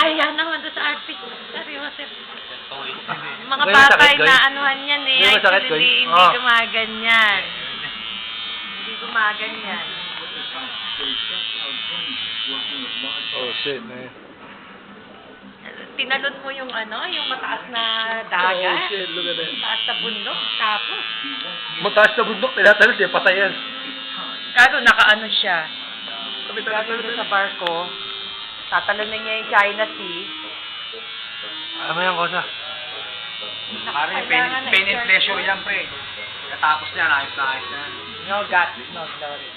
Kaya naman doon sa artist. Seryoso. Mga May masakit, batay Goy? na anuhan yan eh. May masakit, Goy? Hindi gumaganyan. Hindi gumaganyan. Oh, shit, man. Tinalon mo yung yung mataas na dagat. Oh, shit, look at that. Mataas na bundok. Tapos, Mataas na bundok, tinatalon, di patayan. kaso nakaano siya. Galing doon sa barko. Tatalonin niya yung China Sea. Ano mo yan, Kosa? Pare, pain and pleasure yan, pre. Katapos niyan, ayos na ayos na yan. No guts, no glory.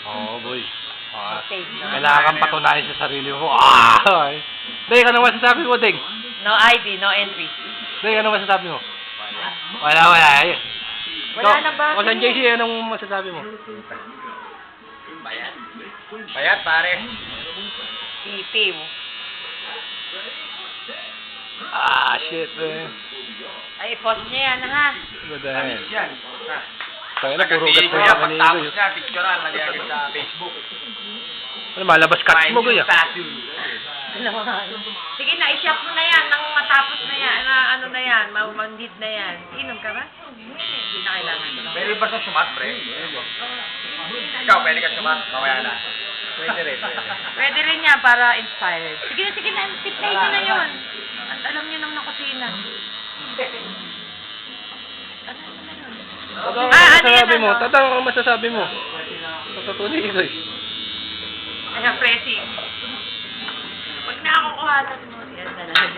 Oo, boy. Ah, Save na. kailangan kang patunayan sa sarili mo. Ah! Deng, ano masasabi mo, Deng? No ID, no entry. Deng, ano masasabi mo? Wala. Ay. Wala na ba? Kosa JC, anong masasabi mo? Bayat. Bayat, pare. Itiw. Ah, shit, man. Ay, post niya yan, ha? What the hell? Tamis yan. Tayo na, puro ugat Pagkapiling ko mo yan, yung kanina. pagtapos niya, picturean, maliagad sa Facebook. Ano, malabas cuts mo, Goy, ah. Sige na, i-shop mo na yan nang matapos na yan, ano na yan, mamandid na yan. Inom ka ba? Hindi na kailangan. Pwede ba sa sumat, pre? Ikaw, pwede ka sumat, mamaya na. Pwede rin. Pwede rin yan para inspired. Sige na, play nyo na yun. At alam nyo naman ang kusina. Tatang, ano yan, masasabi mo? ano? Tatang, ang masasabi mo? Tatutuloy, Goy. Ay, pressing. Huwag na ako kuhanan mo. Yan na lang.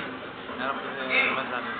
Ano masasabi mo?